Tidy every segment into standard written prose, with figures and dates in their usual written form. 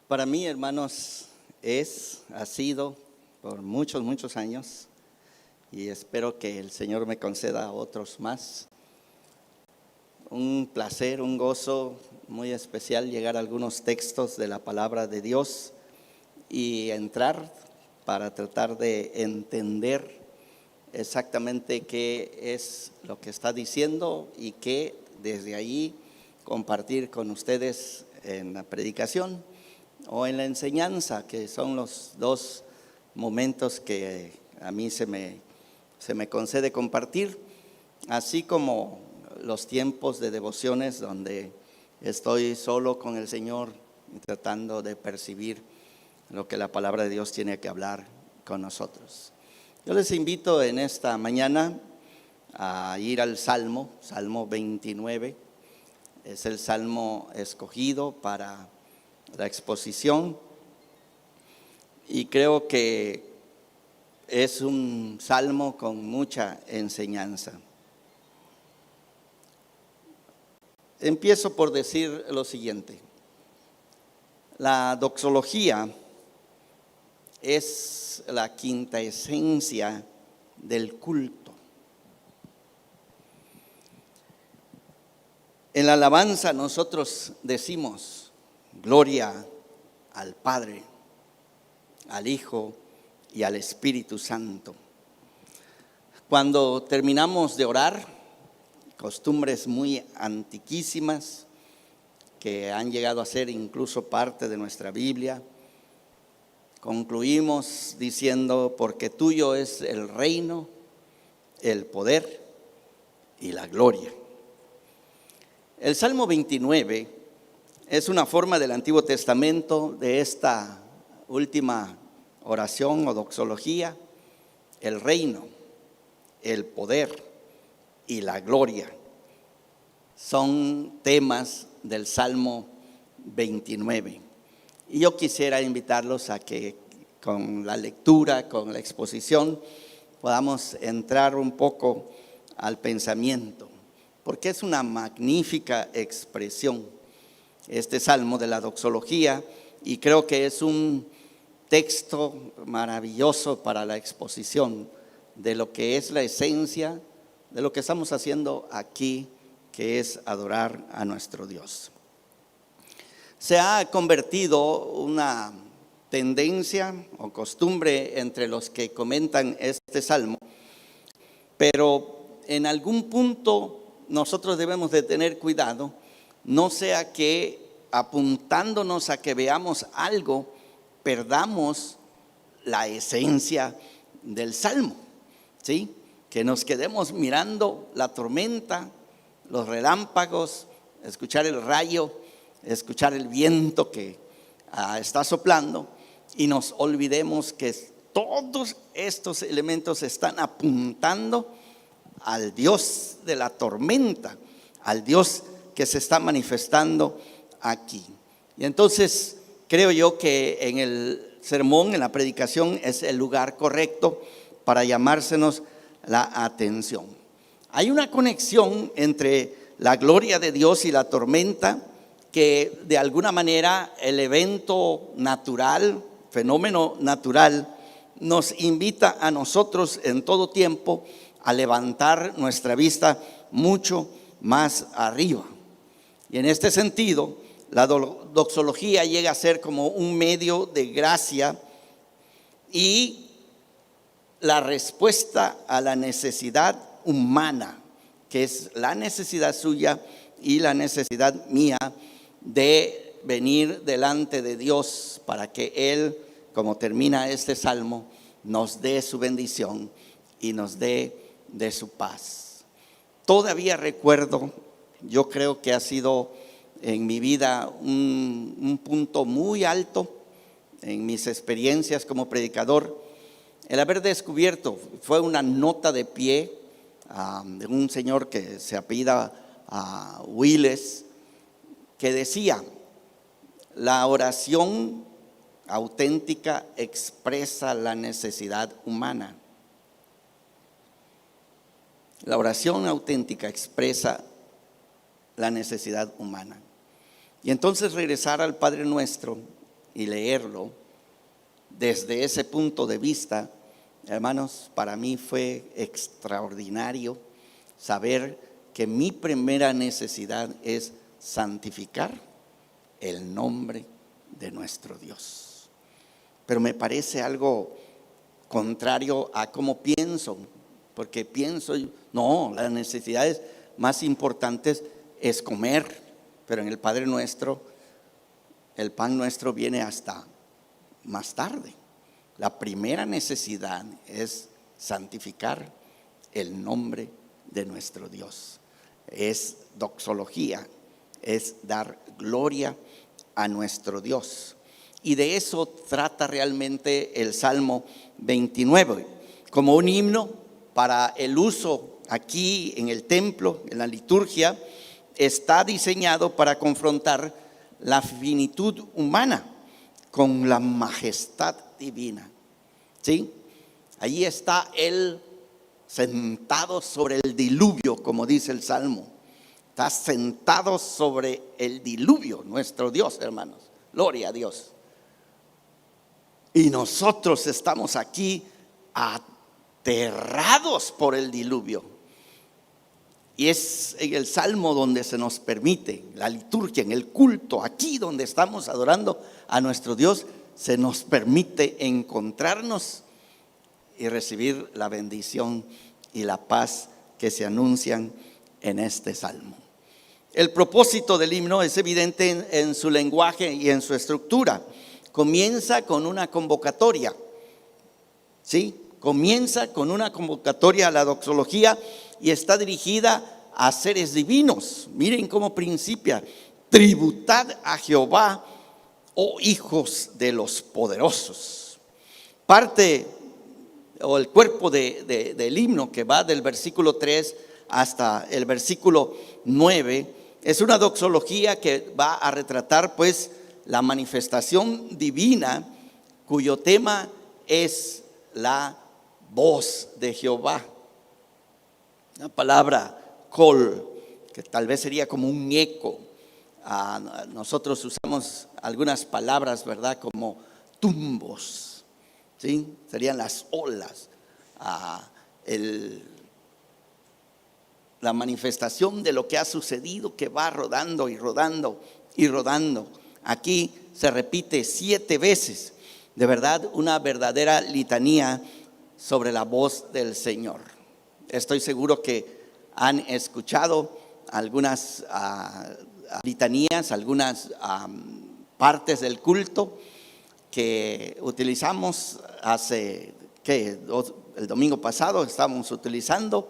Para mí, hermanos, ha sido por muchos años, y espero que el Señor me conceda otros más, un placer, un gozo muy especial llegar a algunos textos de la palabra de Dios y entrar para tratar de entender exactamente qué es lo que está diciendo y que desde ahí compartir con ustedes en la predicación o en la enseñanza, que son los dos momentos que a mí se me concede compartir, así como los tiempos de devociones donde estoy solo con el Señor tratando de percibir lo que la palabra de Dios tiene que hablar con nosotros. Yo les invito en esta mañana a ir al Salmo 29. Es el salmo escogido para la exposición y creo que es un salmo con mucha enseñanza. Empiezo por decir lo siguiente: la doxología es la quinta esencia del culto. En la alabanza nosotros decimos gloria al Padre, al Hijo y al Espíritu Santo. Cuando terminamos de orar, costumbres muy antiquísimas que han llegado a ser incluso parte de nuestra Biblia, concluimos diciendo: porque tuyo es el reino, el poder y la gloria. El Salmo 29 es una forma del Antiguo Testamento de esta última oración o doxología: el reino, el poder y la gloria. Son temas del Salmo 29. Y yo quisiera invitarlos a que con la lectura, con la exposición, podamos entrar un poco al pensamiento, porque es una magnífica expresión este salmo de la doxología, y creo que es un texto maravilloso para la exposición de lo que es la esencia de lo que estamos haciendo aquí, que es adorar a nuestro Dios. Se ha convertido una tendencia o costumbre entre los que comentan este salmo, pero en algún punto nosotros debemos de tener cuidado, no sea que apuntándonos a que veamos algo, perdamos la esencia del salmo, ¿sí? Que nos quedemos mirando la tormenta, los relámpagos, escuchar el rayo, escuchar el viento que está soplando, y nos olvidemos que todos estos elementos están apuntando al Dios de la tormenta, al Dios que se está manifestando aquí. Y entonces creo yo que en el sermón, en la predicación, es el lugar correcto para llamársenos la atención. Hay una conexión entre la gloria de Dios y la tormenta, que de alguna manera el evento natural, fenómeno natural, nos invita a nosotros en todo tiempo a levantar nuestra vista mucho más arriba. Y en este sentido, la doxología llega a ser como un medio de gracia y la respuesta a la necesidad humana, que es la necesidad suya y la necesidad mía de venir delante de Dios para que Él, como termina este salmo, nos dé su bendición y nos dé de su paz. Todavía recuerdo, yo creo que ha sido en mi vida un punto muy alto en mis experiencias como predicador, el haber descubierto, fue una nota de pie de un señor que se apellida Willis, que decía: la oración auténtica expresa la necesidad humana. La oración auténtica expresa la necesidad humana. Y entonces regresar al Padre Nuestro y leerlo desde ese punto de vista, hermanos, para mí fue extraordinario saber que mi primera necesidad es santificar el nombre de nuestro Dios. Pero me parece algo contrario a cómo pienso, porque pienso, no, las necesidades más importantes es comer, pero en el Padre Nuestro, el pan nuestro viene hasta más tarde. La primera necesidad es santificar el nombre de nuestro Dios. Es doxología, es dar gloria a nuestro Dios. Y de eso trata realmente el Salmo 29, como un himno para el uso aquí en el templo, en la liturgia. Está diseñado para confrontar la finitud humana con la majestad divina. ¿Sí? Allí está Él sentado sobre el diluvio, como dice el Salmo. Está sentado sobre el diluvio, nuestro Dios, hermanos. Gloria a Dios. Y nosotros estamos aquí aterrados por el diluvio. Y es en el Salmo donde se nos permite, la liturgia, en el culto, aquí donde estamos adorando a nuestro Dios, se nos permite encontrarnos y recibir la bendición y la paz que se anuncian en este Salmo. El propósito del himno es evidente en su lenguaje y en su estructura. Comienza con una convocatoria, ¿sí? Comienza con una convocatoria a la doxología y está dirigida a seres divinos. Miren cómo principia: tributad a Jehová, oh hijos de los poderosos. Parte o el cuerpo del himno, que va del versículo 3 hasta el versículo 9, es una doxología que va a retratar pues la manifestación divina, cuyo tema es la voz de Jehová. La palabra col, que tal vez sería como un eco. Nosotros usamos algunas palabras, ¿verdad? Como tumbos, ¿sí? Serían las olas. La manifestación de lo que ha sucedido, que va rodando y rodando y rodando. Aquí se repite 7 veces. De verdad, una verdadera litanía sobre la voz del Señor. Estoy seguro que han escuchado algunas litanías, algunas partes del culto que utilizamos el domingo pasado estábamos utilizando,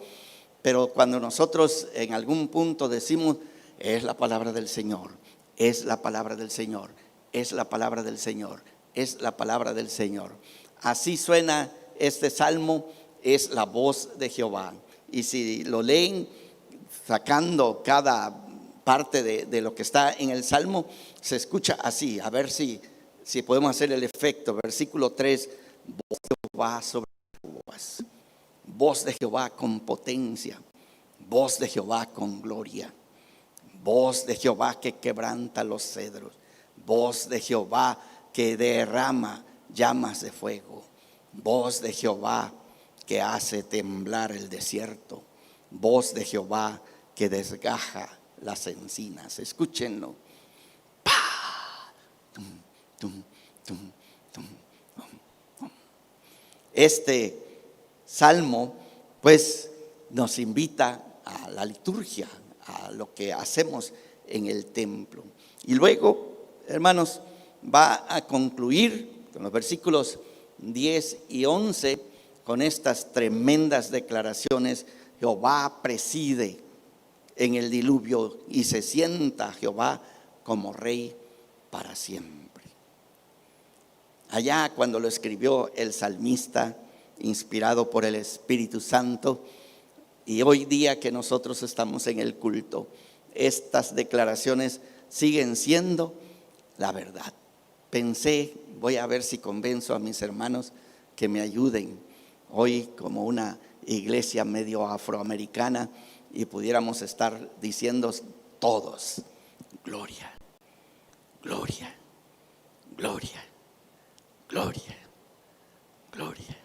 pero cuando nosotros en algún punto decimos: es la palabra del Señor, es la palabra del Señor, es la palabra del Señor, es la palabra del Señor. Así suena este salmo, es la voz de Jehová. Y si lo leen sacando cada parte de lo que está en el salmo, se escucha así. A ver si podemos hacer el efecto. Versículo 3: voz de Jehová sobre aguas, voz de Jehová con potencia, voz de Jehová con gloria, voz de Jehová que quebranta los cedros, voz de Jehová que derrama llamas de fuego, voz de Jehová que hace temblar el desierto, voz de Jehová que desgaja las encinas. Escúchenlo. ¡Pah! Tum, tum, tum, tum, tum. Este salmo pues nos invita a la liturgia, a lo que hacemos en el templo. Y luego, hermanos, va a concluir con los versículos 10 y 11 con estas tremendas declaraciones: Jehová preside en el diluvio y se sienta Jehová como rey para siempre. Allá cuando lo escribió el salmista, inspirado por el Espíritu Santo, y hoy día que nosotros estamos en el culto, estas declaraciones siguen siendo la verdad. Pensé, voy a ver si convenzo a mis hermanos que me ayuden hoy como una iglesia medio afroamericana y pudiéramos estar diciendo todos: gloria, gloria, gloria, gloria, gloria,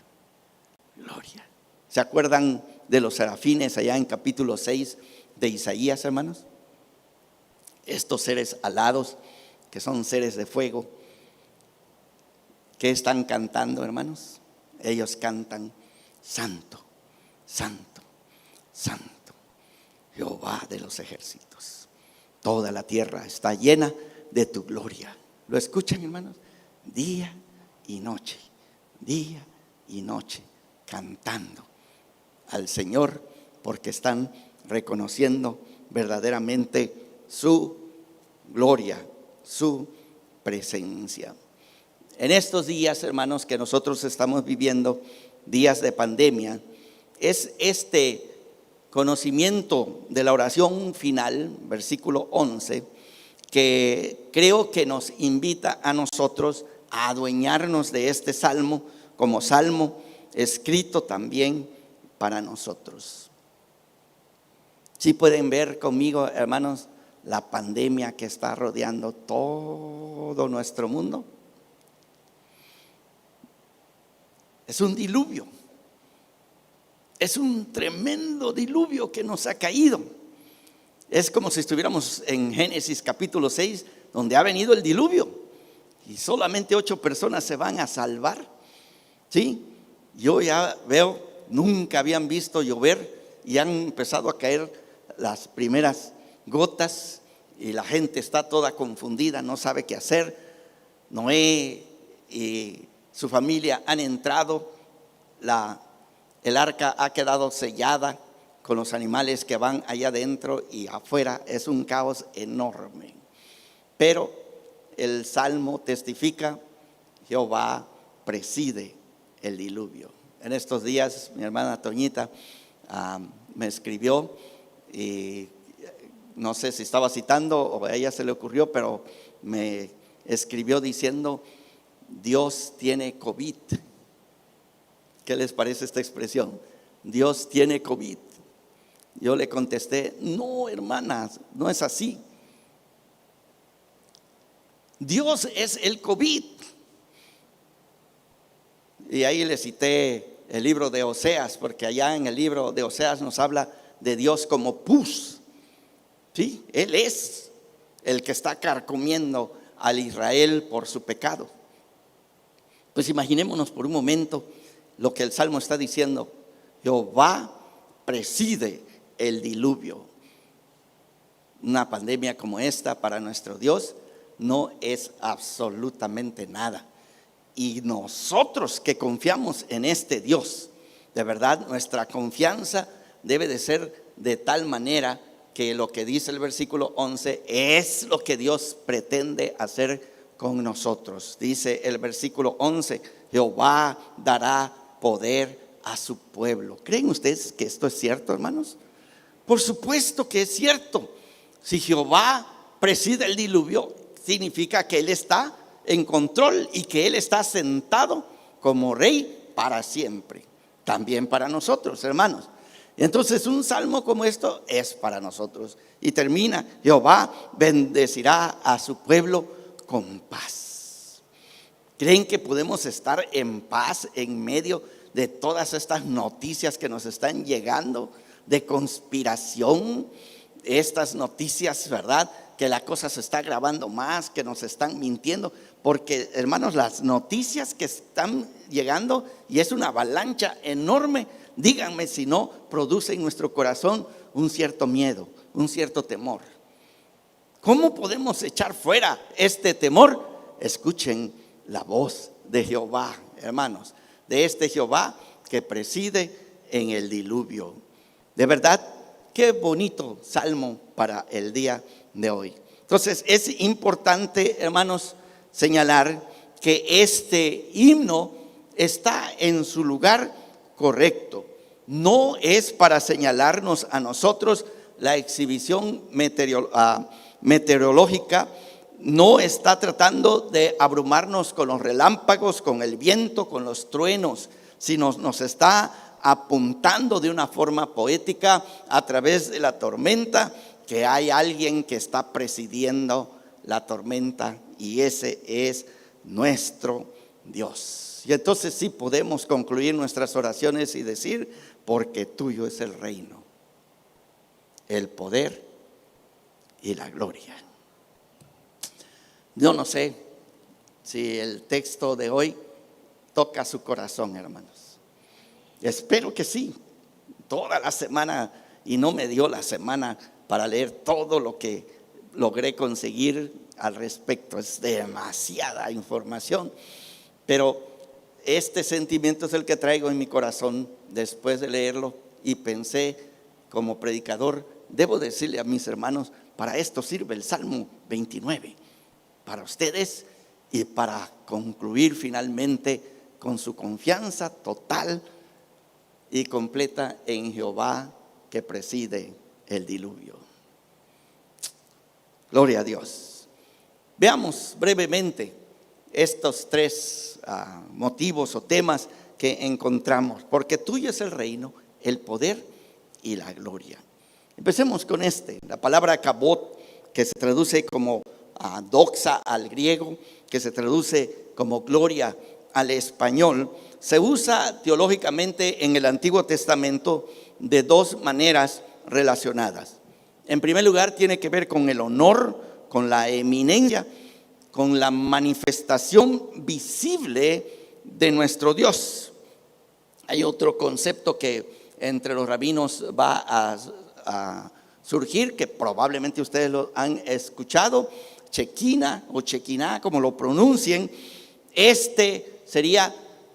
gloria. ¿Se acuerdan de los serafines allá en capítulo 6 de Isaías, hermanos? Estos seres alados, que son seres de fuego, ¿qué están cantando, hermanos? Ellos cantan: santo, santo, santo, Jehová de los ejércitos. Toda la tierra está llena de tu gloria. ¿Lo escuchan, hermanos? Día y noche, día y noche, cantando al Señor, porque están reconociendo verdaderamente su gloria, su presencia. En estos días, hermanos, que nosotros estamos viviendo, días de pandemia, es este conocimiento de la oración final, versículo 11, que creo que nos invita a nosotros a adueñarnos de este salmo como salmo escrito también para nosotros. Si pueden ver conmigo, hermanos, la pandemia que está rodeando todo nuestro mundo. Es un diluvio. Es un tremendo diluvio que nos ha caído. Es como si estuviéramos en Génesis capítulo 6, donde ha venido el diluvio y solamente 8 personas se van a salvar. ¿Sí? Yo ya veo, nunca habían visto llover y han empezado a caer las primeras gotas y la gente está toda confundida, no sabe qué hacer. Noé y su familia han entrado, el arca ha quedado sellada con los animales que van allá adentro y afuera es un caos enorme. Pero el salmo testifica: Jehová preside el diluvio. En estos días mi hermana Toñita me escribió y no sé si estaba citando o a ella se le ocurrió, pero me escribió diciendo: Dios tiene COVID. ¿Qué les parece esta expresión? Dios tiene COVID. Yo le contesté: no, hermanas, no es así. Dios es el COVID. Y ahí le cité el libro de Oseas, porque allá en el libro de Oseas nos habla de Dios como pus. ¿Sí? Él es el que está carcomiendo al Israel por su pecado. Pues imaginémonos por un momento lo que el Salmo está diciendo: Jehová preside el diluvio. Una pandemia como esta para nuestro Dios no es absolutamente nada. Y nosotros que confiamos en este Dios, de verdad nuestra confianza debe de ser de tal manera que lo que dice el versículo 11 es lo que Dios pretende hacer con nosotros. Dice el versículo 11: Jehová dará poder a su pueblo. ¿Creen ustedes que esto es cierto, hermanos? Por supuesto que es cierto. Si Jehová preside el diluvio, significa que Él está en control y que Él está sentado como rey para siempre. También para nosotros, hermanos. Entonces un salmo como esto es para nosotros. Y termina: Jehová bendecirá a su pueblo con paz. ¿Creen que podemos estar en paz en medio de todas estas noticias que nos están llegando de conspiración? Estas noticias, ¿verdad? Que la cosa se está agravando más, que nos están mintiendo. Porque, hermanos, las noticias que están llegando, y es una avalancha enorme, díganme si no produce en nuestro corazón un cierto miedo, un cierto temor. ¿Cómo podemos echar fuera este temor? Escuchen la voz de Jehová, hermanos, de este Jehová que preside en el diluvio. De verdad, qué bonito salmo para el día de hoy. Entonces es importante, hermanos, señalar que este himno está en su lugar correcto. No es para señalarnos a nosotros la exhibición meteorológica. No está tratando de abrumarnos con los relámpagos, con el viento, con los truenos, sino nos está apuntando de una forma poética a través de la tormenta, que hay alguien que está presidiendo la tormenta, y ese es nuestro Dios. Y entonces sí podemos concluir nuestras oraciones y decir: porque tuyo es el reino, el poder y la gloria. Yo no sé si el texto de hoy toca su corazón, hermanos. Espero que sí. Toda la semana, y no me dio la semana para leer todo lo que logré conseguir al respecto. Es demasiada información, pero este sentimiento es el que traigo en mi corazón después de leerlo, y pensé, como predicador, debo decirle a mis hermanos: para esto sirve el Salmo 29, para ustedes, y para concluir finalmente con su confianza total y completa en Jehová, que preside el diluvio. Gloria a Dios. Veamos brevemente estos tres motivos o temas que encontramos. Porque tuyo es el reino, el poder y la gloria. Empecemos con la palabra kabod, que se traduce como doxa al griego, que se traduce como gloria al español. Se usa teológicamente en el Antiguo Testamento de dos maneras relacionadas. En primer lugar, tiene que ver con el honor, con la eminencia, con la manifestación visible de nuestro Dios. Hay otro concepto que entre los rabinos va a surgir, que probablemente ustedes lo han escuchado: Shekinah o Shekinah, como lo pronuncien. Sería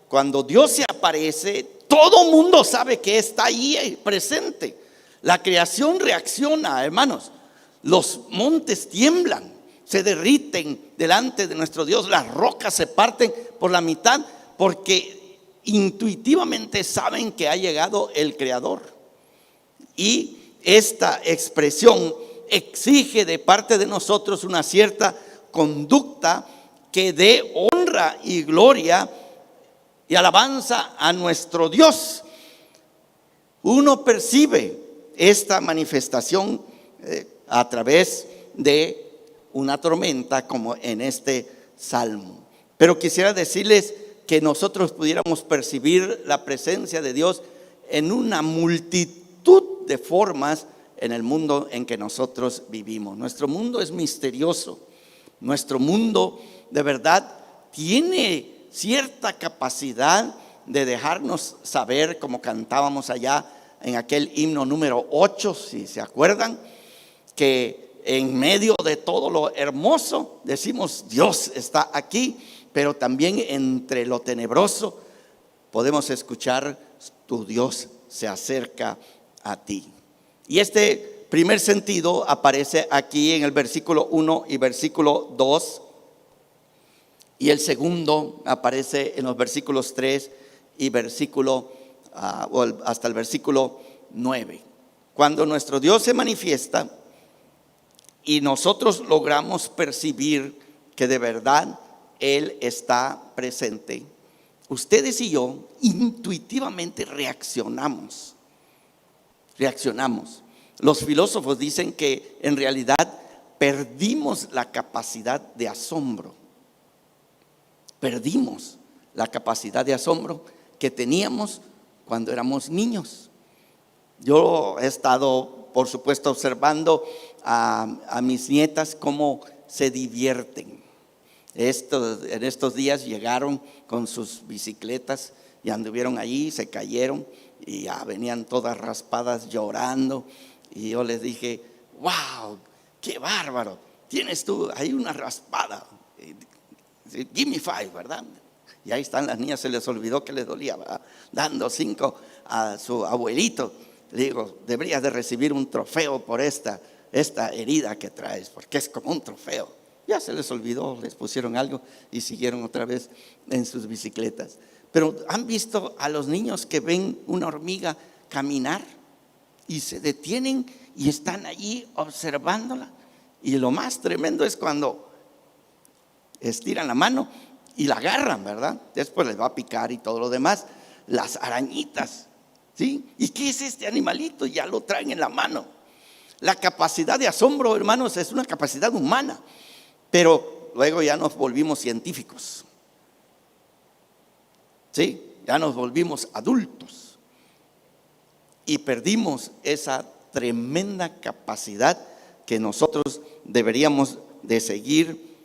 cuando Dios se aparece, todo mundo sabe que está ahí presente. La creación reacciona, hermanos. Los montes tiemblan, se derriten delante de nuestro Dios. Las rocas se parten por la mitad, porque intuitivamente saben que ha llegado el Creador. Y esta expresión exige de parte de nosotros una cierta conducta que dé honra y gloria y alabanza a nuestro Dios. Uno percibe esta manifestación a través de una tormenta, como en este salmo. Pero quisiera decirles que nosotros pudiéramos percibir la presencia de Dios en una multitud de formas en el mundo en que nosotros vivimos. Nuestro mundo es misterioso. Nuestro mundo de verdad tiene cierta capacidad de dejarnos saber, como cantábamos allá en aquel himno número 8, si se acuerdan, que en medio de todo lo hermoso decimos: Dios está aquí, pero también entre lo tenebroso podemos escuchar: tu Dios se acerca a ti. Y este primer sentido aparece aquí en el versículo 1 y versículo 2, y el segundo aparece en los versículos 3 y hasta el versículo 9. Cuando nuestro Dios se manifiesta y nosotros logramos percibir que de verdad Él está presente, ustedes y yo intuitivamente reaccionamos. Los filósofos dicen que en realidad perdimos la capacidad de asombro. Perdimos la capacidad de asombro que teníamos cuando éramos niños. Yo he estado, por supuesto, observando a mis nietas cómo se divierten. En estos días llegaron con sus bicicletas y anduvieron allí, se cayeron y ya venían todas raspadas, llorando. Y yo les dije: wow, qué bárbaro, tienes tú ahí una raspada, give me 5, ¿verdad? Y ahí están las niñas, se les olvidó que les dolía, ¿verdad? Dando 5 a su abuelito. Le digo: deberías de recibir un trofeo por esta herida que traes, porque es como un trofeo. Ya se les olvidó, les pusieron algo y siguieron otra vez en sus bicicletas. Pero ¿han visto a los niños que ven una hormiga caminar y se detienen y están allí observándola? Y lo más tremendo es cuando estiran la mano y la agarran, ¿verdad? Después les va a picar y todo lo demás. Las arañitas, ¿sí? ¿Y qué es este animalito? Ya lo traen en la mano. La capacidad de asombro, hermanos, es una capacidad humana, pero luego ya nos volvimos científicos. Sí, ya nos volvimos adultos y perdimos esa tremenda capacidad que nosotros deberíamos de seguir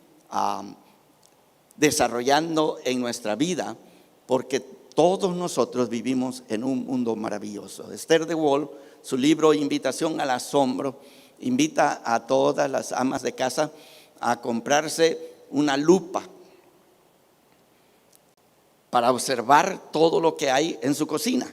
desarrollando en nuestra vida, porque todos nosotros vivimos en un mundo maravilloso. Esther de Wall, su libro Invitación al Asombro, invita a todas las amas de casa a comprarse una lupa para observar todo lo que hay en su cocina,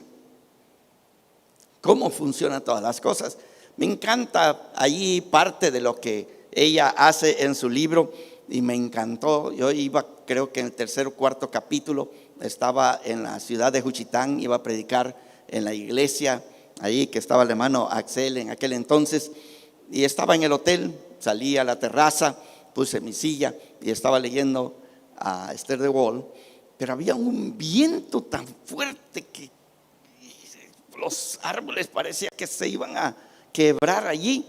cómo funcionan todas las cosas. Me encanta allí parte de lo que ella hace en su libro y me encantó. Yo iba, creo que en el tercer o cuarto capítulo, estaba en la ciudad de Juchitán, iba a predicar en la iglesia allí que estaba el hermano Axel en aquel entonces, y estaba en el hotel. Salí a la terraza, puse mi silla y estaba leyendo a Esther de Wall, pero había un viento tan fuerte que los árboles parecía que se iban a quebrar allí,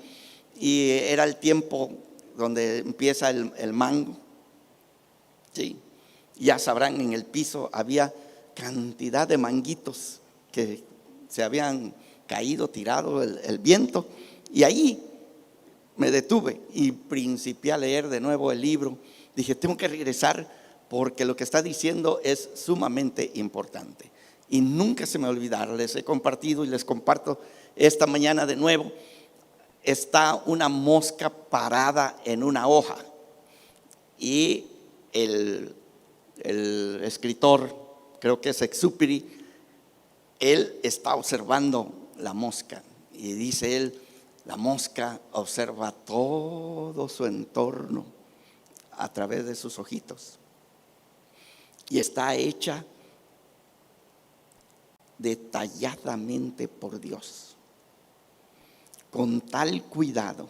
y era el tiempo donde empieza el mango. Sí, ya sabrán, en el piso había cantidad de manguitos que se habían caído, tirado el viento, y ahí me detuve y principié a leer de nuevo el libro. Dije, tengo que regresar porque lo que está diciendo es sumamente importante. Y nunca se me olvidará, les he compartido y les comparto esta mañana de nuevo. Está una mosca parada en una hoja y el escritor, creo que es Exupéry, él está observando la mosca y dice él, la mosca observa todo su entorno a través de sus ojitos y está hecha detalladamente por Dios, con tal cuidado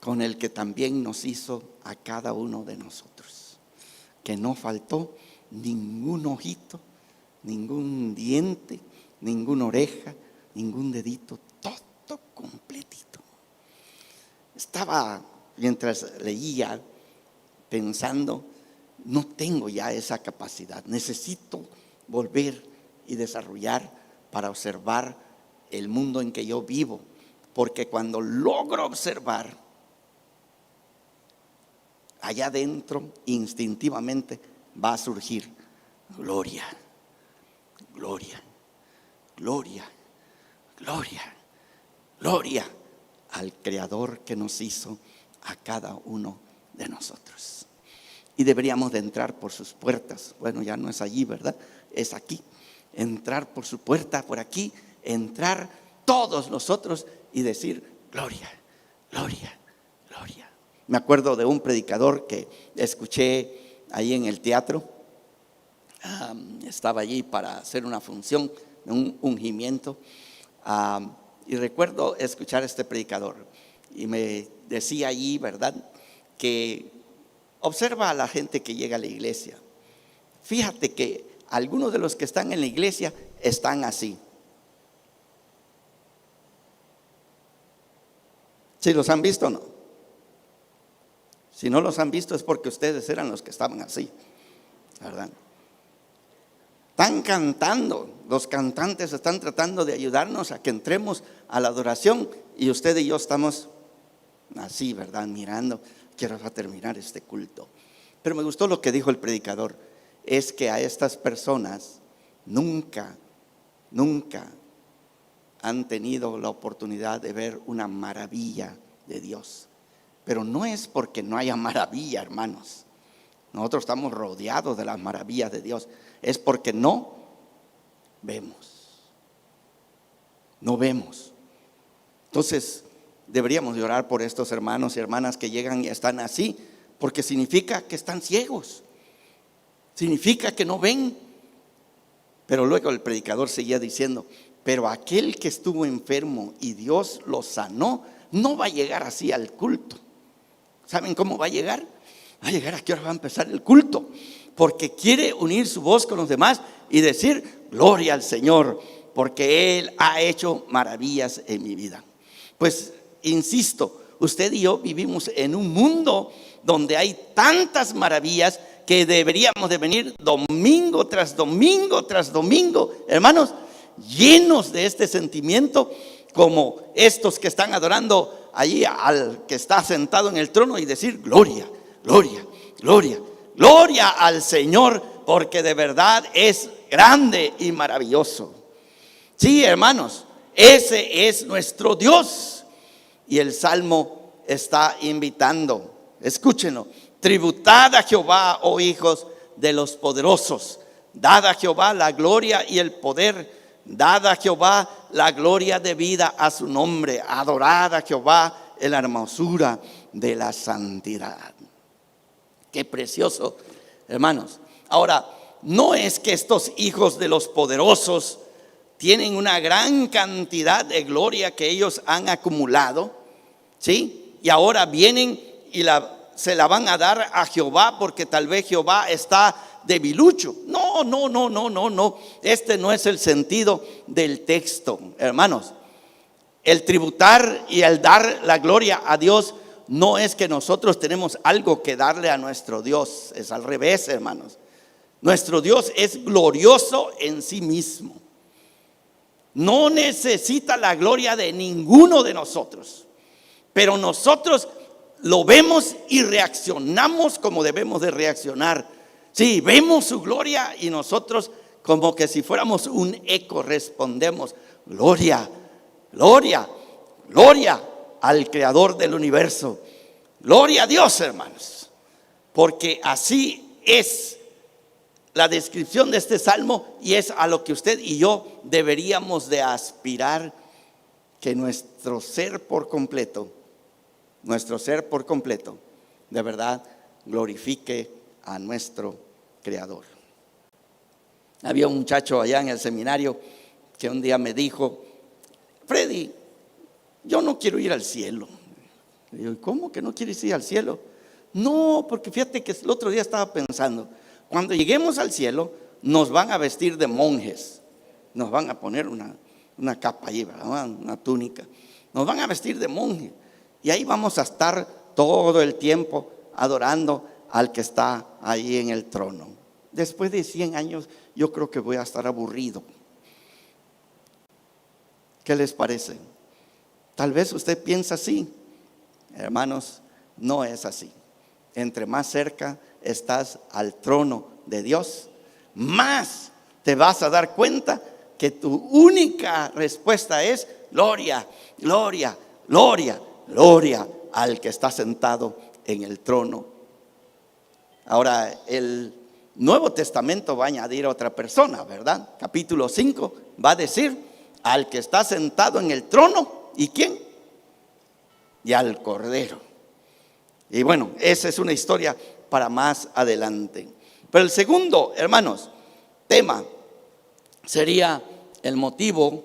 con el que también nos hizo a cada uno de nosotros, que no faltó ningún ojito, ningún diente, ninguna oreja, ningún dedito, todo completito. Estaba, mientras leía, pensando, no tengo ya esa capacidad, necesito volver y desarrollar para observar el mundo en que yo vivo, porque cuando logro observar, allá adentro instintivamente va a surgir gloria, gloria, gloria, gloria, gloria al Creador que nos hizo a cada uno de nosotros. Y deberíamos de entrar por sus puertas. Bueno, ya no es allí, ¿verdad? Es aquí. Entrar por su puerta, por aquí, entrar todos nosotros y decir gloria, gloria, gloria. Me acuerdo de un predicador que escuché ahí en el teatro. Estaba allí para hacer una función, un ungimiento. Y recuerdo escuchar a este predicador y me decía allí, ¿verdad?, que observa a la gente que llega a la iglesia. Fíjate que algunos de los que están en la iglesia están así. ¿Sí los han visto o no? Si no los han visto es porque ustedes eran los que estaban así, ¿verdad? Están cantando, los cantantes están tratando de ayudarnos a que entremos a la adoración y usted y yo estamos así, ¿verdad? Mirando, quiero terminar este culto. Pero me gustó lo que dijo el predicador, es que a estas personas nunca han tenido la oportunidad de ver una maravilla de Dios. Pero no es porque no haya maravilla, hermanos. Nosotros estamos rodeados de las maravillas de Dios. Es porque no vemos. No vemos. Entonces, deberíamos de orar por estos hermanos y hermanas que llegan y están así, porque significa que están ciegos. Significa que no ven. Pero luego el predicador seguía diciendo, pero aquel que estuvo enfermo y Dios lo sanó, no va a llegar así al culto. ¿Saben cómo va a llegar? Va a llegar a qué hora va a empezar el culto, porque quiere unir su voz con los demás y decir gloria al Señor, porque Él ha hecho maravillas en mi vida. Pues insisto, usted y yo vivimos en un mundo donde hay tantas maravillas que deberíamos de venir domingo tras domingo tras domingo, hermanos, llenos de este sentimiento, como estos que están adorando allí al que está sentado en el trono, y decir: gloria, gloria, gloria, gloria al Señor, porque de verdad es grande y maravilloso. Sí, hermanos, ese es nuestro Dios. Y el Salmo está invitando, escúchenlo: tributad a Jehová, oh hijos de los poderosos, dad a Jehová la gloria y el poder, dad a Jehová la gloria debida a su nombre, adorad a Jehová en la hermosura de la santidad. Qué precioso, hermanos. Ahora, no es que estos hijos de los poderosos tienen una gran cantidad de gloria que ellos han acumulado, ¿sí? Y ahora vienen y se la van a dar a Jehová porque tal vez Jehová está debilucho. No, no, no, no, no, no. Este no es el sentido del texto, hermanos. El tributar y el dar la gloria a Dios no es que nosotros tenemos algo que darle a nuestro Dios. Es al revés, hermanos. Nuestro Dios es glorioso en sí mismo. No necesita la gloria de ninguno de nosotros. Pero nosotros lo vemos y reaccionamos como debemos de reaccionar. Sí, vemos su gloria y nosotros, como que si fuéramos un eco, respondemos: gloria, gloria, gloria al Creador del universo. Gloria a Dios, hermanos. Porque así es la descripción de este salmo, y es a lo que usted y yo deberíamos de aspirar, que nuestro ser por completo, de verdad glorifique a nuestro Creador. Había un muchacho allá en el seminario que un día me dijo: Freddy, yo no quiero ir al cielo. Le digo: ¿cómo que no quieres ir al cielo? No, porque fíjate que el otro día estaba pensando, cuando lleguemos al cielo nos van a vestir de monjes, nos van a poner una capa ahí, ¿verdad? Una túnica, nos van a vestir de monjes, y ahí vamos a estar todo el tiempo adorando al que está ahí en el trono. Después de 100 años yo creo que voy a estar aburrido. ¿Qué les parece? Tal vez usted piensa así. Hermanos, no es así. Entre más cerca estás al trono de Dios, más te vas a dar cuenta que tu única respuesta es: gloria, gloria, gloria, gloria al que está sentado en el trono. Ahora, el Nuevo Testamento va a añadir a otra persona, ¿verdad? Capítulo 5 va a decir: al que está sentado en el trono. ¿Y quién? Y al Cordero. Y bueno, esa es una historia para más adelante. Pero el segundo, hermanos, tema sería el motivo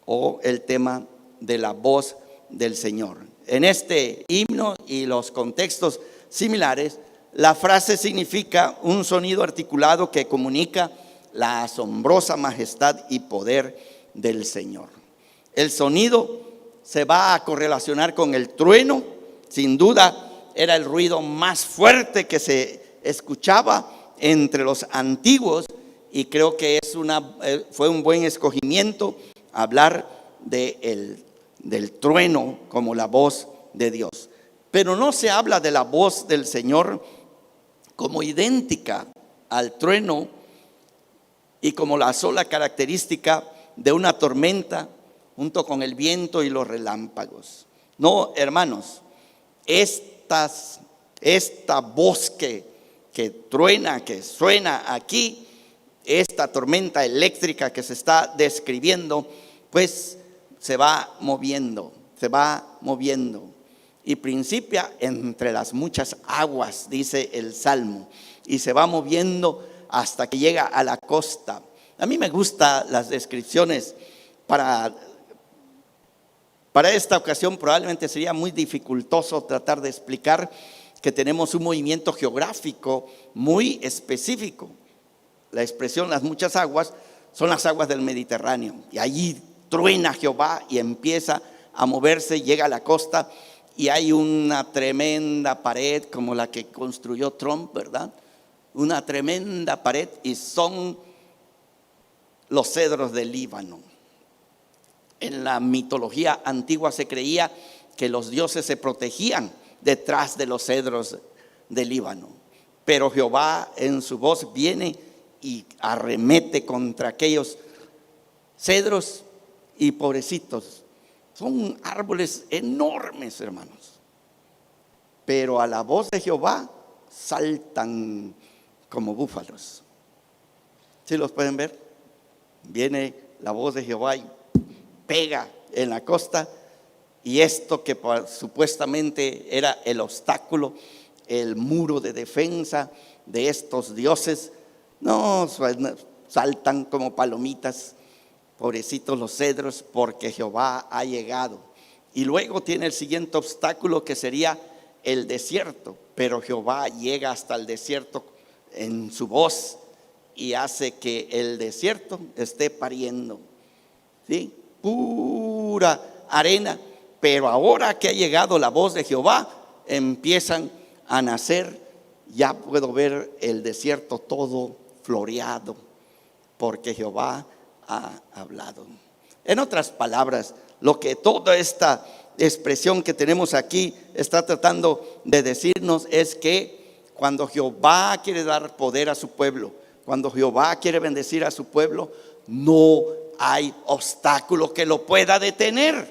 o el tema de la voz del Señor. En este himno y los contextos similares, la frase significa un sonido articulado que comunica la asombrosa majestad y poder del Señor. El sonido se va a correlacionar con el trueno. Sin duda era el ruido más fuerte que se escuchaba entre los antiguos, y creo que fue un buen escogimiento hablar del trueno como la voz de Dios. Pero no se habla de la voz del Señor como idéntica al trueno y como la sola característica de una tormenta junto con el viento y los relámpagos. No, hermanos, esta voz que truena, que suena aquí, esta tormenta eléctrica que se está describiendo, pues se va moviendo y principia entre las muchas aguas, dice el Salmo, y se va moviendo hasta que llega a la costa. A mí me gustan las descripciones. Para esta ocasión probablemente sería muy dificultoso tratar de explicar que tenemos un movimiento geográfico muy específico. La expresión las muchas aguas son las aguas del Mediterráneo, y allí truena Jehová y empieza a moverse, llega a la costa, y hay una tremenda pared como la que construyó Trump, ¿verdad? Una tremenda pared, y son los cedros del Líbano. En la mitología antigua se creía que los dioses se protegían detrás de los cedros del Líbano, pero Jehová en su voz viene y arremete contra aquellos cedros, y pobrecitos, son árboles enormes, hermanos, pero a la voz de Jehová saltan como búfalos. ¿Sí los pueden ver? Viene la voz de Jehová y pega en la costa, y esto que supuestamente era el obstáculo, el muro de defensa de estos dioses, no, saltan como palomitas, pobrecitos los cedros, porque Jehová ha llegado. Y luego tiene el siguiente obstáculo, que sería el desierto, pero Jehová llega hasta el desierto en su voz y hace que el desierto esté pariendo, ¿sí? Pura arena, pero ahora que ha llegado la voz de Jehová, empiezan a nacer. Ya puedo ver el desierto todo floreado, porque Jehová ha hablado. En otras palabras, lo que toda esta expresión que tenemos aquí está tratando de decirnos es que cuando Jehová quiere dar poder a su pueblo, cuando Jehová quiere bendecir a su pueblo, no hay obstáculo que lo pueda detener.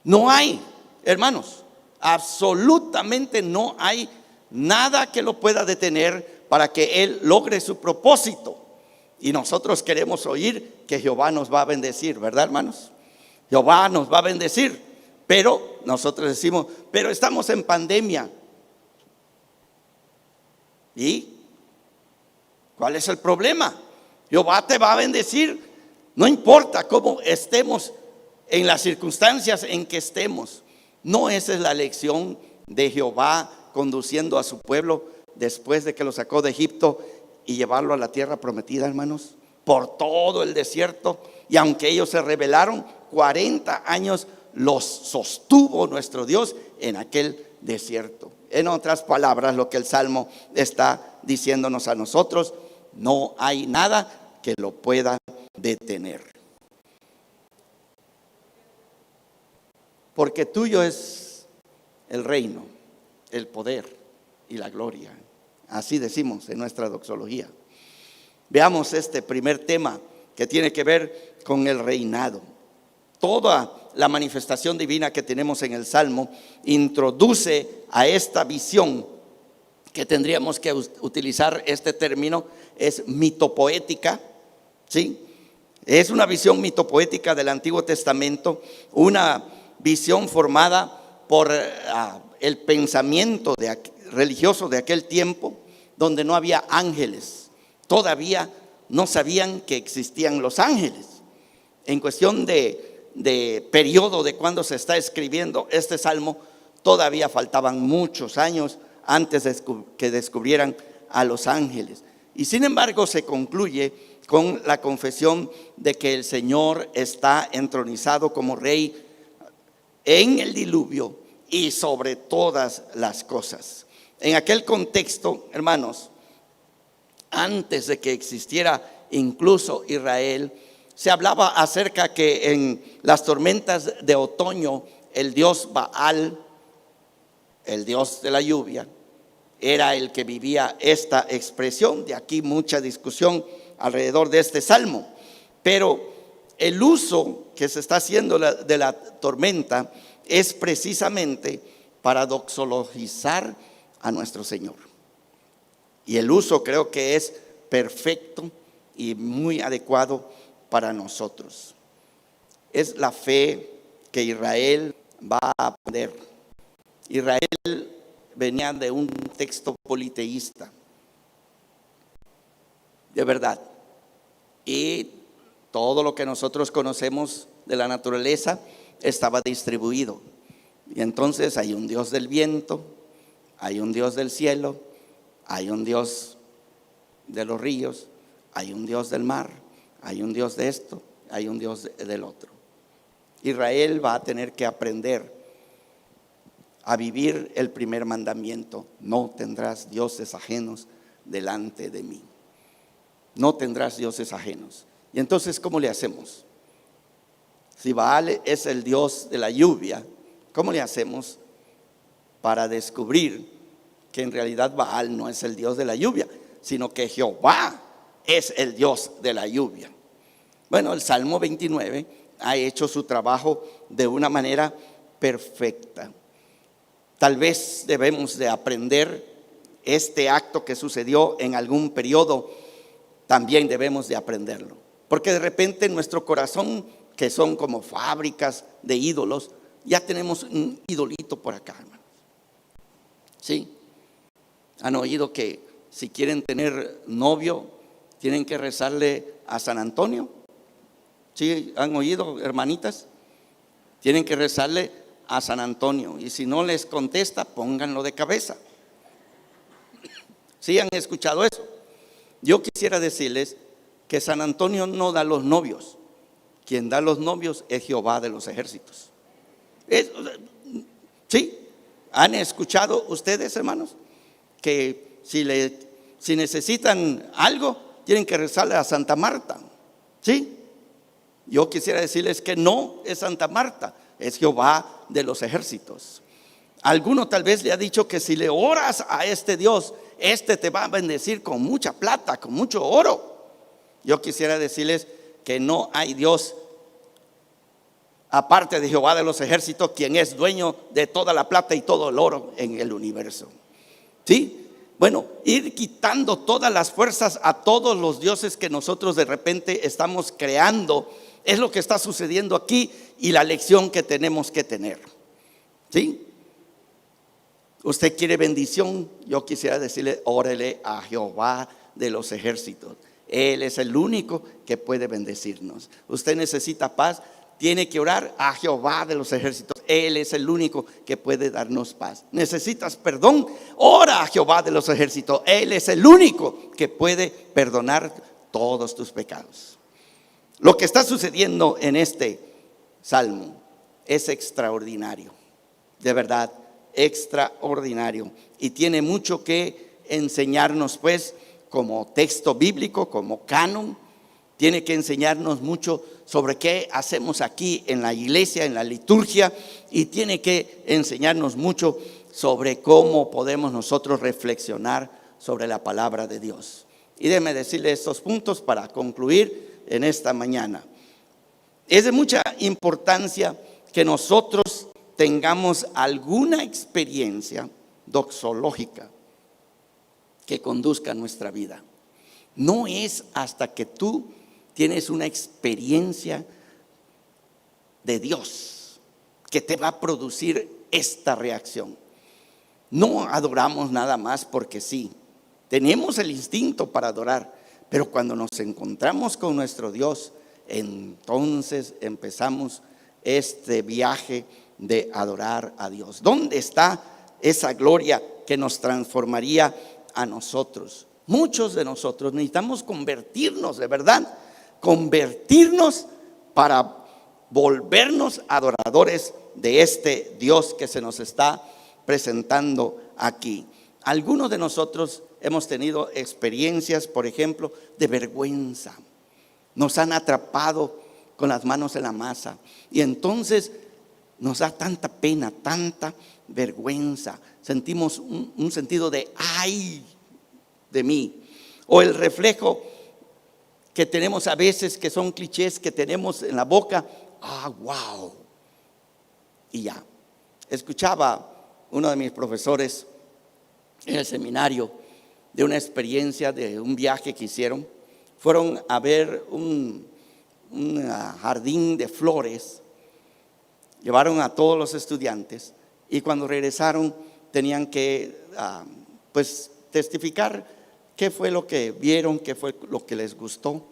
No hay, hermanos, absolutamente no hay nada que lo pueda detener para que Él logre su propósito. Y nosotros queremos oír que Jehová nos va a bendecir, ¿verdad, hermanos? Jehová nos va a bendecir, pero nosotros decimos, pero estamos en pandemia. ¿Y cuál es el problema? Jehová te va a bendecir, no importa cómo estemos, en las circunstancias en que estemos. No, esa es la lección de Jehová conduciendo a su pueblo después de que lo sacó de Egipto y llevarlo a la tierra prometida, hermanos, por todo el desierto. Y aunque ellos se rebelaron, 40 años los sostuvo nuestro Dios en aquel desierto. En otras palabras, lo que el Salmo está diciéndonos a nosotros, no hay nada que lo pueda detener. Porque tuyo es el reino, el poder y la gloria. Así decimos en nuestra doxología. Veamos este primer tema que tiene que ver con el reinado. Toda la manifestación divina que tenemos en el Salmo introduce a esta visión, que tendríamos que utilizar este término, es mitopoética, ¿sí? Es una visión mitopoética del Antiguo Testamento, una visión formada por el pensamiento religioso de aquel tiempo, donde no había ángeles. Todavía no sabían que existían los ángeles. En cuestión de periodo de cuando se está escribiendo este salmo, todavía faltaban muchos años antes de que descubrieran a los ángeles. Y sin embargo se concluye con la confesión de que el Señor está entronizado como rey en el diluvio y sobre todas las cosas. En aquel contexto, hermanos, antes de que existiera incluso Israel, se hablaba acerca que en las tormentas de otoño el dios Baal, el dios de la lluvia, era el que vivía esta expresión. De aquí mucha discusión alrededor de este salmo, pero el uso que se está haciendo de la tormenta es precisamente para doxologizar a nuestro Señor. Y el uso creo que es perfecto y muy adecuado para nosotros. Es la fe que Israel va a aprender. Israel venía de un texto politeísta, de verdad, y todo lo que nosotros conocemos de la naturaleza estaba distribuido. Y entonces hay un Dios del viento, hay un Dios del cielo, hay un Dios de los ríos, hay un Dios del mar, hay un Dios de esto, hay un Dios del otro. Israel va a tener que aprender a vivir el primer mandamiento: no tendrás dioses ajenos delante de mí. No tendrás dioses ajenos. Y entonces, ¿cómo le hacemos? Si Baal es el dios de la lluvia, ¿cómo le hacemos para descubrir que en realidad Baal no es el dios de la lluvia, sino que Jehová es el dios de la lluvia? Bueno, el Salmo 29 ha hecho su trabajo de una manera perfecta. Tal vez debemos de aprender este acto que sucedió en algún periodo, también debemos de aprenderlo. Porque de repente en nuestro corazón, que son como fábricas de ídolos, ya tenemos un idolito por acá, hermanos. ¿Sí? ¿Han oído que si quieren tener novio, tienen que rezarle a San Antonio? ¿Sí? ¿Han oído, hermanitas? Tienen que rezarle a San Antonio, y si no les contesta, pónganlo de cabeza. ¿Sí han escuchado eso? Yo quisiera decirles que San Antonio no da los novios. Quien da los novios es Jehová de los ejércitos. ¿Sí? ¿Han escuchado ustedes, hermanos, que si necesitan algo, tienen que rezarle a Santa Marta? ¿Sí? Yo quisiera decirles que no es Santa Marta, es Jehová de los ejércitos. Alguno tal vez le ha dicho que si le oras a este Dios, este te va a bendecir con mucha plata, con mucho oro. Yo quisiera decirles que no hay Dios aparte de Jehová de los ejércitos, quien es dueño de toda la plata y todo el oro en el universo. ¿Sí? Bueno, ir quitando todas las fuerzas a todos los dioses que nosotros de repente estamos creando es lo que está sucediendo aquí y la lección que tenemos que tener. ¿Sí? Usted quiere bendición, yo quisiera decirle, órele a Jehová de los ejércitos. Él es el único que puede bendecirnos. Usted necesita paz, tiene que orar a Jehová de los ejércitos. Él es el único que puede darnos paz. Necesitas perdón, ora a Jehová de los ejércitos. Él es el único que puede perdonar todos tus pecados. Lo que está sucediendo en este salmo es extraordinario, de verdad, extraordinario, y tiene mucho que enseñarnos, pues, como texto bíblico, como canon. Tiene que enseñarnos mucho sobre qué hacemos aquí en la iglesia, en la liturgia, y tiene que enseñarnos mucho sobre cómo podemos nosotros reflexionar sobre la palabra de Dios. Y déjeme decirle estos puntos para concluir en esta mañana. Es de mucha importancia que nosotros tengamos alguna experiencia doxológica que conduzca a nuestra vida. No es hasta que tú tienes una experiencia de Dios que te va a producir esta reacción. No adoramos nada más porque sí. Tenemos el instinto para adorar, pero cuando nos encontramos con nuestro Dios, entonces empezamos este viaje de adorar a Dios. ¿Dónde está esa gloria que nos transformaría a nosotros? Muchos de nosotros necesitamos convertirnos, de verdad, convertirnos para volvernos adoradores de este Dios que se nos está presentando aquí. Algunos de nosotros hemos tenido experiencias, por ejemplo, de vergüenza. Nos han atrapado con las manos en la masa y entonces nos da tanta pena, tanta vergüenza. Sentimos un sentido de ay de mí, o el reflejo que tenemos a veces, que son clichés que tenemos en la boca, wow, y ya. Escuchaba uno de mis profesores en el seminario de una experiencia de un viaje que hicieron. Fueron a ver un jardín de flores, llevaron a todos los estudiantes y cuando regresaron tenían que pues testificar qué fue lo que vieron, qué fue lo que les gustó.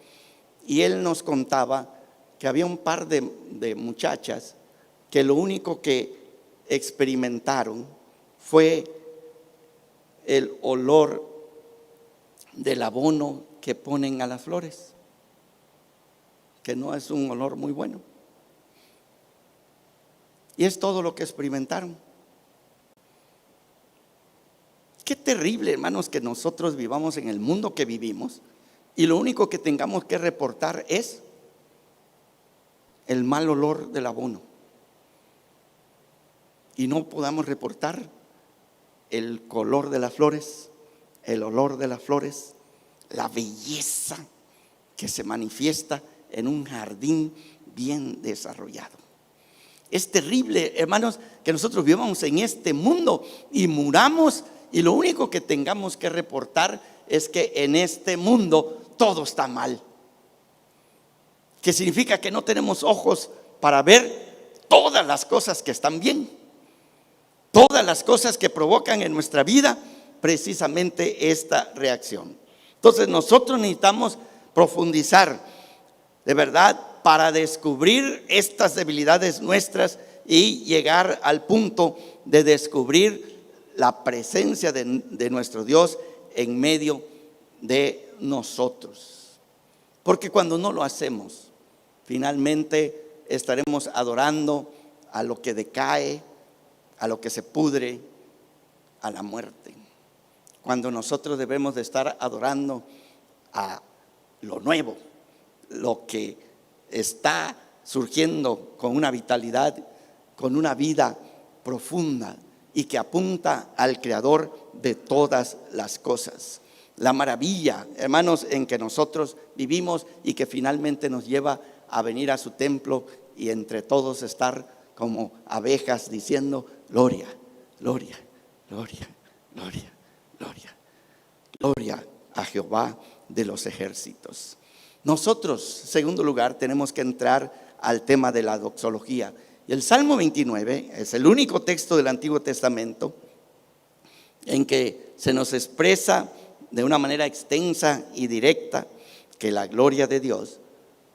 Y él nos contaba que había un par de muchachas que lo único que experimentaron fue el olor del abono que ponen a las flores, que no es un olor muy bueno. Y es todo lo que experimentaron. Qué terrible, hermanos, que nosotros vivamos en el mundo que vivimos y lo único que tengamos que reportar es el mal olor del abono. Y no podamos reportar el color de las flores, el olor de las flores, la belleza que se manifiesta en un jardín bien desarrollado. Es terrible, hermanos, que nosotros vivamos en este mundo y muramos y lo único que tengamos que reportar es que en este mundo todo está mal. Que significa que no tenemos ojos para ver todas las cosas que están bien, todas las cosas que provocan en nuestra vida precisamente esta reacción. Entonces nosotros necesitamos profundizar de verdad para descubrir estas debilidades nuestras y llegar al punto de descubrir la presencia de nuestro Dios en medio de nosotros. Porque cuando no lo hacemos, finalmente estaremos adorando a lo que decae, a lo que se pudre, a la muerte. Cuando nosotros debemos de estar adorando a lo nuevo, lo que está surgiendo con una vitalidad, con una vida profunda y que apunta al Creador de todas las cosas. La maravilla, hermanos, en que nosotros vivimos y que finalmente nos lleva a venir a su templo y entre todos estar como abejas diciendo: gloria, gloria, gloria, gloria, gloria, gloria a Jehová de los ejércitos. Nosotros, segundo lugar, tenemos que entrar al tema de la doxología. Y el Salmo 29 es el único texto del Antiguo Testamento en que se nos expresa de una manera extensa y directa que la gloria de Dios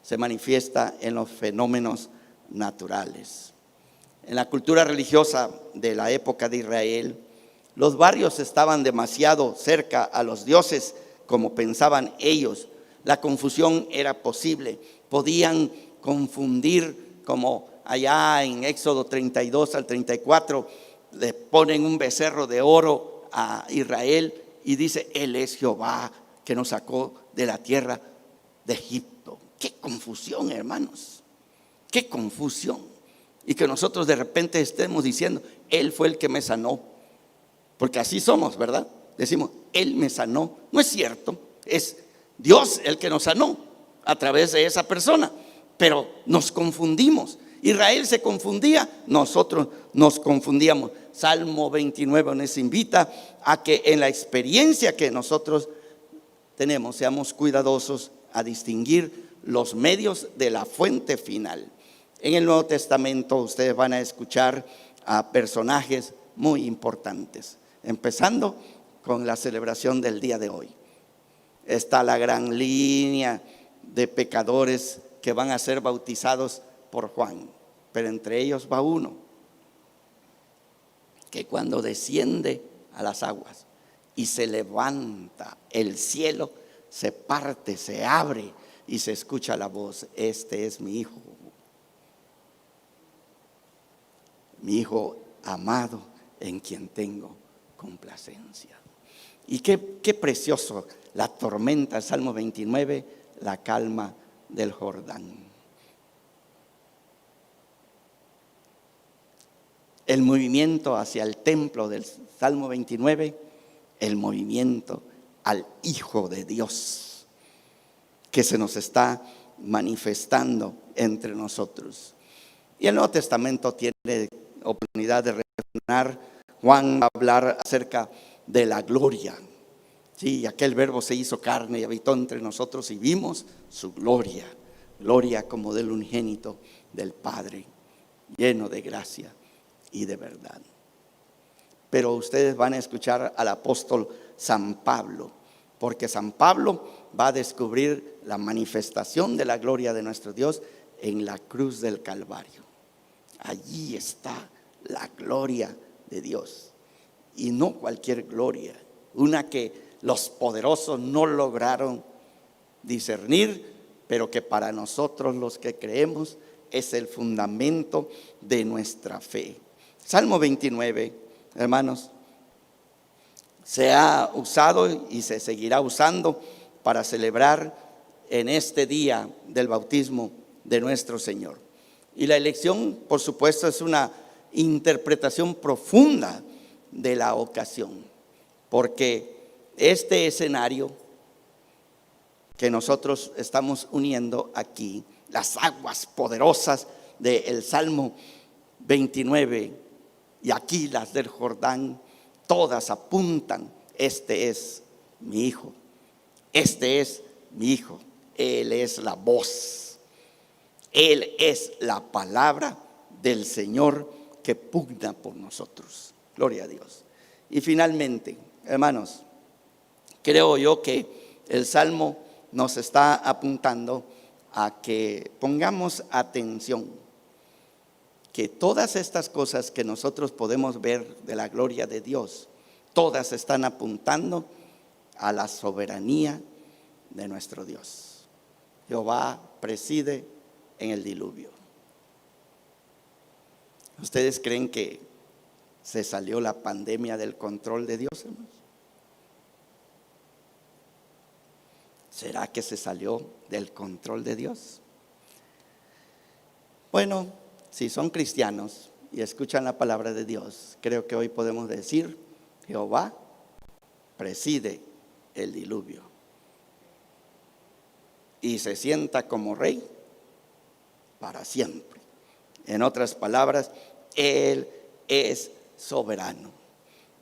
se manifiesta en los fenómenos naturales. En la cultura religiosa de la época de Israel, los barrios estaban demasiado cerca a los dioses como pensaban ellos. La confusión era posible. Podían confundir, como allá en Éxodo 32 al 34, le ponen un becerro de oro a Israel y dice: Él es Jehová que nos sacó de la tierra de Egipto. Qué confusión, hermanos, qué confusión. Y que nosotros de repente estemos diciendo: Él fue el que me sanó. Porque así somos, ¿verdad? Decimos: Él me sanó. No es cierto, es Dios el que nos sanó a través de esa persona. Pero nos confundimos. Israel se confundía, nosotros nos confundíamos. Salmo 29 nos invita a que en la experiencia que nosotros tenemos seamos cuidadosos a distinguir los medios de la fuente final. En el Nuevo Testamento ustedes van a escuchar a personajes muy importantes, empezando con la celebración del día de hoy. Está la gran línea de pecadores que van a ser bautizados por Juan, pero entre ellos va uno que cuando desciende a las aguas y se levanta el cielo, se parte, se abre y se escucha la voz: este es mi hijo amado, en quien tengo complacencia. Y qué precioso, la tormenta, Salmo 29, la calma del Jordán. El movimiento hacia el templo del Salmo 29, el movimiento al Hijo de Dios que se nos está manifestando entre nosotros. Y el Nuevo Testamento tiene oportunidad de reflexionar. Juan va a hablar acerca de la gloria. Sí, aquel verbo se hizo carne y habitó entre nosotros y vimos su gloria, gloria como del unigénito del Padre, lleno de gracia y de verdad. Pero ustedes van a escuchar al apóstol San Pablo, porque San Pablo va a descubrir la manifestación de la gloria de nuestro Dios en la cruz del Calvario. Allí está la gloria de Dios, y no cualquier gloria, una que los poderosos no lograron discernir, pero que para nosotros los que creemos es el fundamento de nuestra fe. Salmo 29, hermanos, se ha usado y se seguirá usando para celebrar en este día del bautismo de nuestro Señor. Y la elección, por supuesto, es una interpretación profunda de la ocasión, porque este escenario que nosotros estamos uniendo aquí, las aguas poderosas del Salmo 29 y aquí las del Jordán, todas apuntan: este es mi Hijo, este es mi Hijo. Él es la voz, Él es la palabra del Señor que pugna por nosotros. Gloria a Dios. Y finalmente, hermanos, creo yo que el Salmo nos está apuntando a que pongamos atención, que todas estas cosas que nosotros podemos ver de la gloria de Dios, todas están apuntando a la soberanía de nuestro Dios. Jehová preside en el diluvio. ¿Ustedes creen que se salió la pandemia del control de Dios, hermanos? ¿Será que se salió del control de Dios? Bueno, si son cristianos y escuchan la palabra de Dios, creo que hoy podemos decir: Jehová preside el diluvio y se sienta como rey para siempre. En otras palabras, Él es soberano.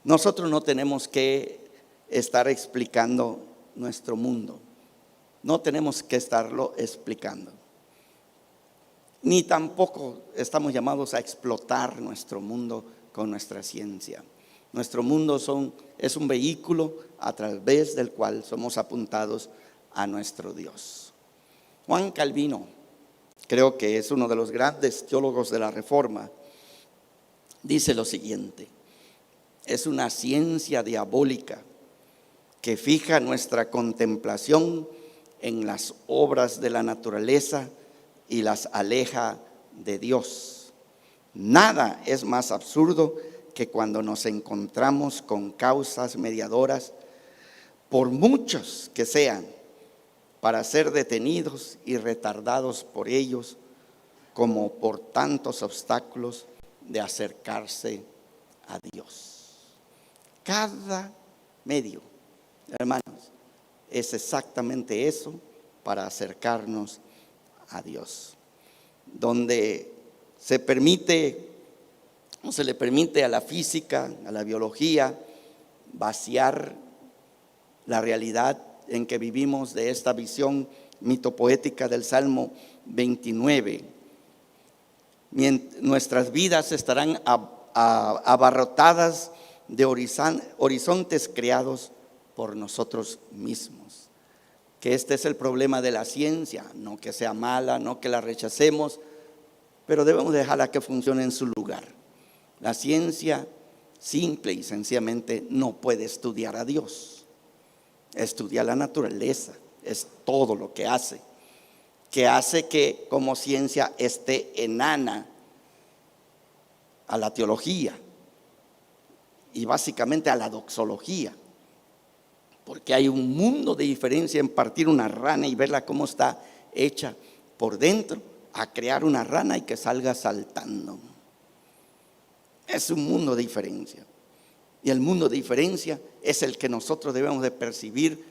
Nosotros no tenemos que estar explicando nuestro mundo, no tenemos que estarlo explicando, ni tampoco estamos llamados a explotar nuestro mundo con nuestra ciencia. Nuestro mundo es un vehículo a través del cual somos apuntados a nuestro Dios. Juan Calvino, creo que es uno de los grandes teólogos de la Reforma, dice lo siguiente: es una ciencia diabólica que fija nuestra contemplación en las obras de la naturaleza y las aleja de Dios. Nada es más absurdo que cuando nos encontramos con causas mediadoras, por muchos que sean, para ser detenidos y retardados por ellos, como por tantos obstáculos de acercarse a Dios. Cada medio, hermanos, es exactamente eso, para acercarnos a Dios. Donde se le permite a la física, a la biología, vaciar la realidad en que vivimos de esta visión mitopoética del Salmo 29. Nuestras vidas estarán abarrotadas de horizontes creados por nosotros mismos. Que este es el problema de la ciencia, no que sea mala, no que la rechacemos, pero debemos dejarla que funcione en su lugar. La ciencia simple y sencillamente no puede estudiar a Dios. Estudia la naturaleza, es todo lo que hace que como ciencia esté enana a la teología y básicamente a la doxología, porque hay un mundo de diferencia en partir una rana y verla cómo está hecha por dentro, a crear una rana y que salga saltando. Es un mundo de diferencia. Y el mundo de diferencia es el que nosotros debemos de percibir,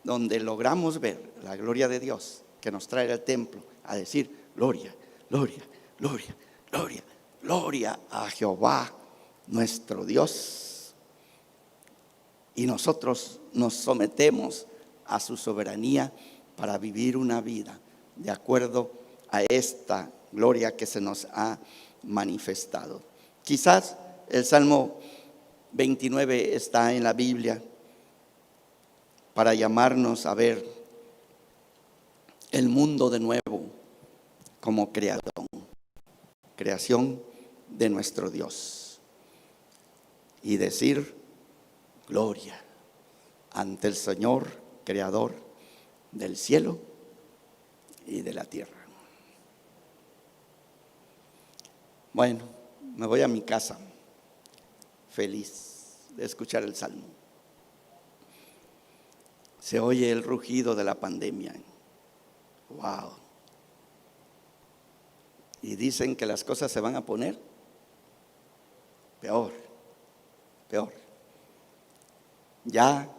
donde logramos ver la gloria de Dios que nos trae al templo a decir: gloria, gloria, gloria, gloria, gloria a Jehová nuestro Dios. Y nosotros nos sometemos a su soberanía para vivir una vida de acuerdo a esta gloria que se nos ha manifestado. Quizás el Salmo 29 está en la Biblia para llamarnos a ver el mundo de nuevo como creación de nuestro Dios, y decir: gloria ante el Señor, creador del cielo y de la tierra. Bueno, me voy a mi casa feliz de escuchar el salmo. Se oye el rugido de la pandemia. Wow. Y dicen que las cosas se van a poner peor, peor. Ya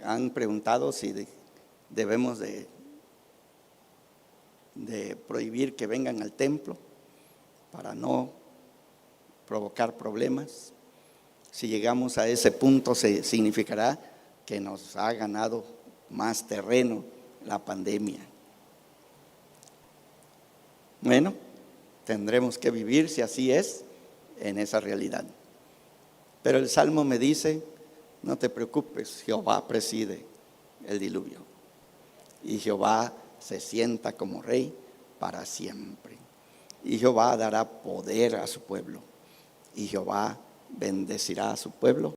han preguntado si debemos de prohibir que vengan al templo para no provocar problemas. Si llegamos a ese punto, significará que nos ha ganado más terreno la pandemia. Bueno, tendremos que vivir, si así es, en esa realidad. Pero el Salmo me dice, no te preocupes, Jehová preside el diluvio. Y Jehová se sienta como rey para siempre. Y Jehová dará poder a su pueblo. Y Jehová bendecirá a su pueblo